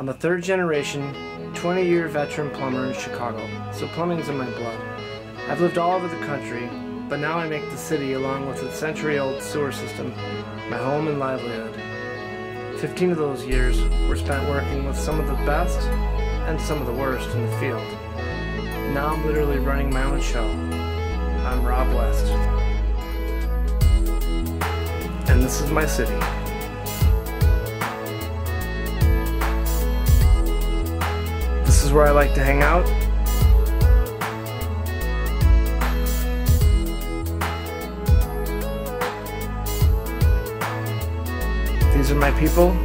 I'm a third generation, 20-year veteran plumber in Chicago, so plumbing's in my blood. I've lived all over the country, but now I make the city, along with its century-old sewer system, my home and livelihood. 15 of those years were spent working with some of the best and some of the worst in the field. Now I'm literally running my own show. I'm Rob West. And this is my city. This is where I like to hang out. These are my people.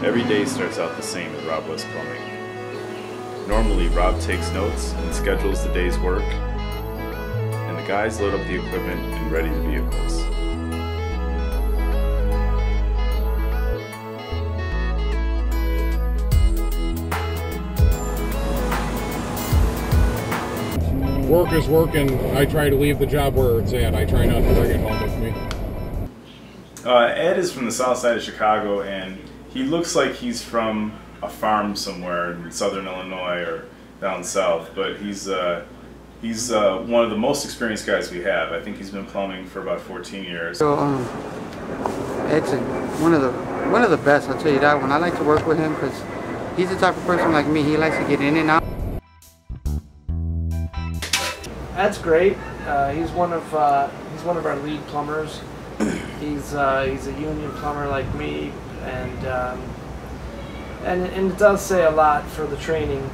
Every day starts out the same at Rob West Plumbing. Normally, Rob takes notes and schedules the day's work, and the guys load up the equipment and ready the vehicles. Work is work, and I try to leave the job where it's at. I try not to bring it home with me. Ed is from the south side of Chicago, and he looks like he's from a farm somewhere in southern Illinois or down south, but he's one of the most experienced guys we have. I think he's been plumbing for about 14 years. So Ed's one of the best, I'll tell you that one. I like to work with him because he's the type of person like me. He likes to get in and out. Ed's great. He's one of our lead plumbers. He's a union plumber like me, and it does say a lot for the training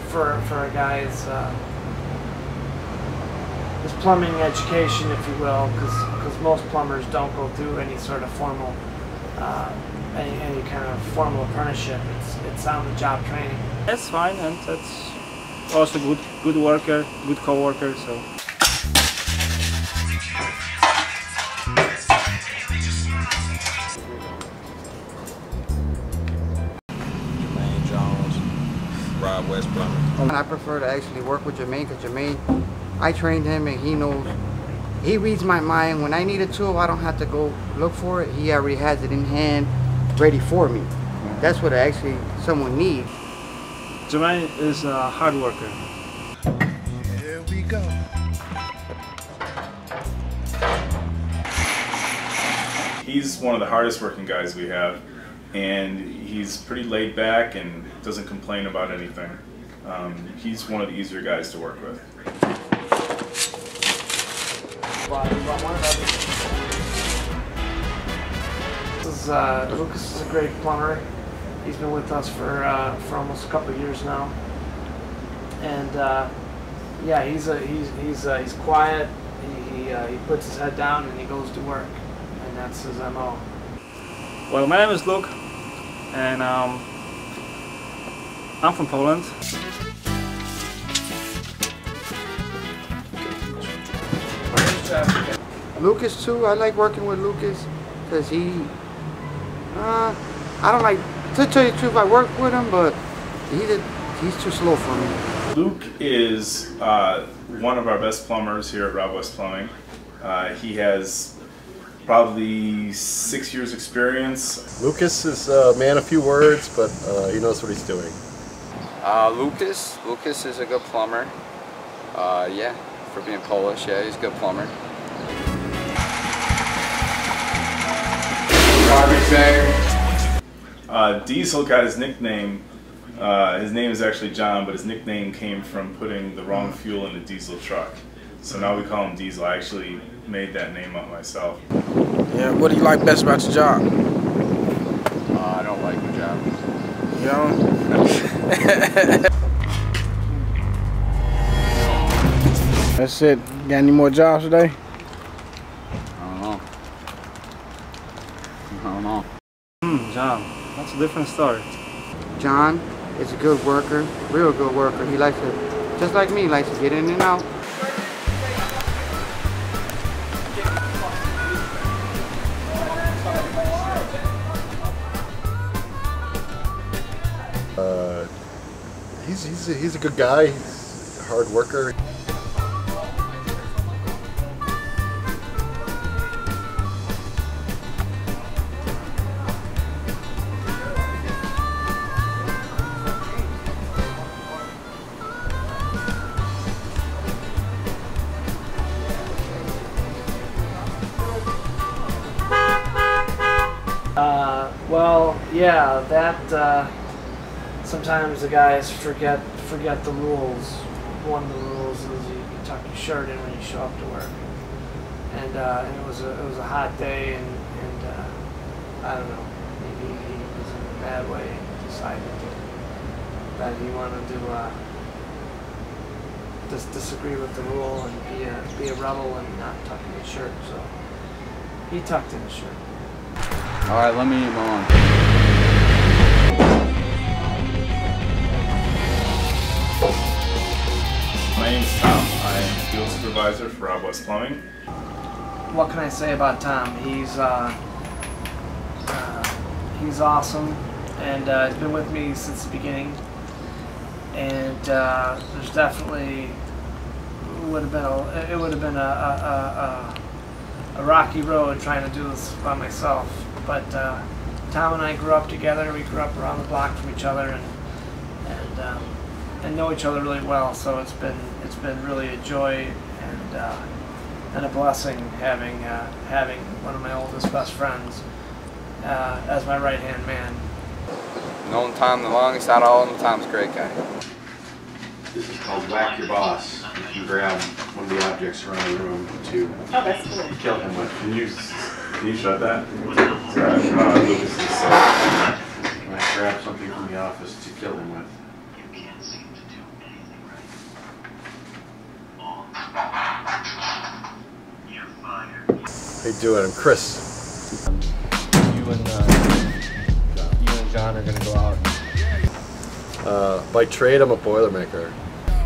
for a guy's his plumbing education, if you will, because most plumbers don't go through any sort of formal any kind of formal apprenticeship. It's on the job training. That's fine, and that's also good worker, good co-worker. So. Rob West Plumbing. I prefer to actually work with Jermaine because Jermaine, I trained him and he knows, he reads my mind. When I need a tool, I don't have to go look for it. He already has it in hand, ready for me. That's what actually someone needs. Jermaine is a hard worker. Here we go. He's one of the hardest working guys we have, and he's pretty laid back and doesn't complain about anything. He's one of the easier guys to work with. Lucas is a great plumber. He's been with us for almost a couple of years now, and yeah, he's quiet. He puts his head down and he goes to work, and that's his MO. Well, my name is Luke, and I'm from Poland. Lucas too. I like working with Lucas because he. I don't like to tell you the truth. I work with him, but he's too slow for me. Luke is one of our best plumbers here at Rob West Plumbing. He has probably 6 years experience. Lucas is a man of few words, but he knows what he's doing. Lucas is a good plumber. Yeah, for being Polish, yeah, he's a good plumber. Garbage bag. Diesel got his nickname. His name is actually John, but his nickname came from putting the wrong fuel in a diesel truck. So now we call him Diesel. I actually made that name up myself. Yeah, what do you like best about your job? I don't like my job. You know? That's it. Got any more jobs today? I don't know. John, that's a different story. John is a good worker, real good worker. He likes to, just like me, likes to get in and out. He's a good guy. He's a hard worker. Well, yeah, that sometimes the guys forget the rules. One of the rules is you tuck your shirt in when you show up to work. And it was a hot day, and I don't know, maybe he was in a bad way and decided that he wanted to just disagree with the rule and be a rebel and not tuck in his shirt. So he tucked in his shirt. All right, let me eat my lunch. My name's Tom. I am field supervisor for Rob West Plumbing. What can I say about Tom? He's awesome, and he's been with me since the beginning. And there's definitely would have been a rocky road trying to do this by myself. But Tom and I grew up together. We grew up around the block from each other, and know each other really well. So it's been really a joy and a blessing having one of my oldest best friends as my right-hand man. Known Tom the longest out of all of them. Tom's a great guy. This is called Whack Your Boss. You can grab one of the objects around the room to kill him with. Can you shut that? Lucas is when I grab something from the office to kill him with. How you doing? I'm Chris. You and John are gonna go out. By trade, I'm a Boilermaker.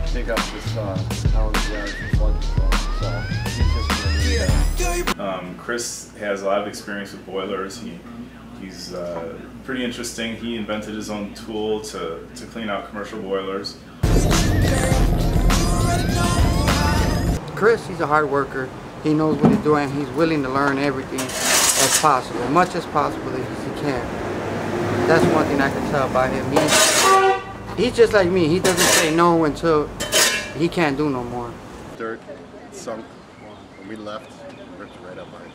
Pick up this town's yard for flood control. So he's just gonna need that. Chris has a lot of experience with boilers. He's pretty interesting. He invented his own tool to clean out commercial boilers. Chris, he's a hard worker. He knows what he's doing. He's willing to learn everything as possible, much as possible as he can. That's one thing I can tell about him. He's just like me. He doesn't say no until he can't do no more. Dirt sunk when we left, ripped right up behind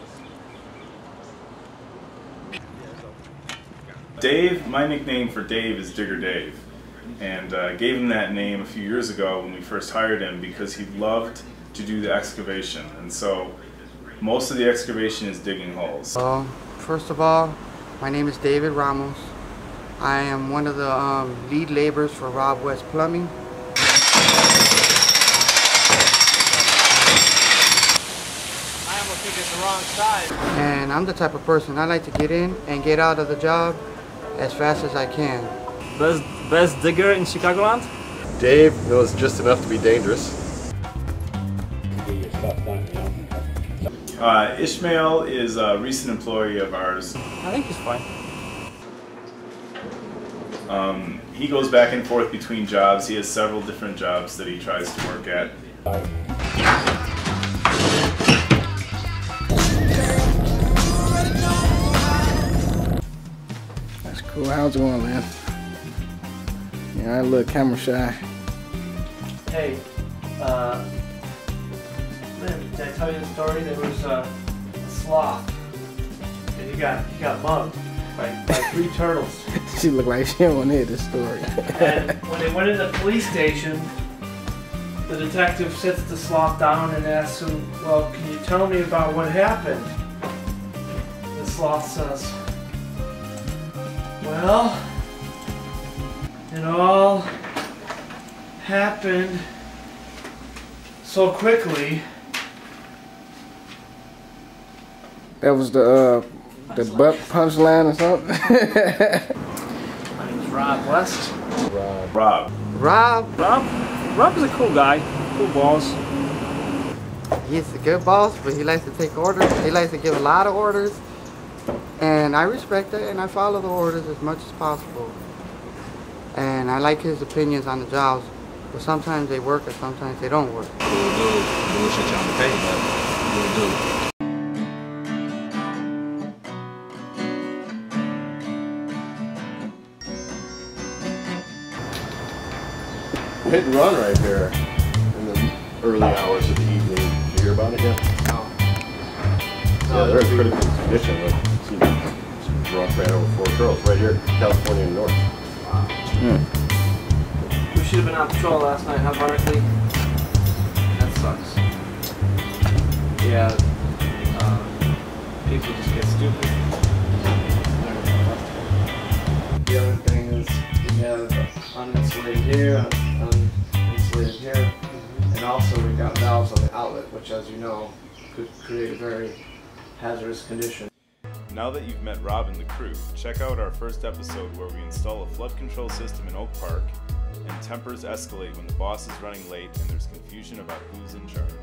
us. Dave, my nickname for Dave is Digger Dave, and I gave him that name a few years ago when we first hired him because he loved to do the excavation, and so most of the excavation is digging holes. First of all, my name is David Ramos. I am one of the lead laborers for Rob West Plumbing. I almost think it's the wrong side. And I'm the type of person, I like to get in and get out of the job as fast as I can. Best digger in Chicagoland? Dave knows just enough to be dangerous. Ishmael is a recent employee of ours. I think he's fine. He goes back and forth between jobs. He has several different jobs that he tries to work at. That's cool. How's it going, man? Yeah, I'm a little camera shy. Hey, man, did I tell you the story? There was a sloth, and he got mugged by 3 turtles. She looked like she didn't want to hear this story. And when they went into the police station, the detective sits the sloth down and asks him, "Well, can you tell me about what happened?" The sloth says, "Well, it all happened so quickly." That was the butt punchline or something. My name's Rob West. Rob is a cool guy, cool boss. He's a good boss, but he likes to take orders. He likes to give a lot of orders, and I respect it, and I follow the orders as much as possible. And I like his opinions on the jobs, but sometimes they work and sometimes they don't work. We'll do bullshit you on the pay, but we'll do. Hit and run right here in the early hours of the evening. Did you hear about it yet? No. Yeah, they're in critical condition. Some drunk ran over 4 girls right here, California and North. Wow. We should have been on patrol last night, huh, Barkley? That sucks. Yeah, people just get stupid. The other thing is we have uninsulated here, uninsulated here, and also we've got valves on the outlet, which, as you know, could create a very hazardous condition. Now that you've met Rob and the crew, check out our first episode where we install a flood control system in Oak Park, and tempers escalate when the boss is running late and there's confusion about who's in charge.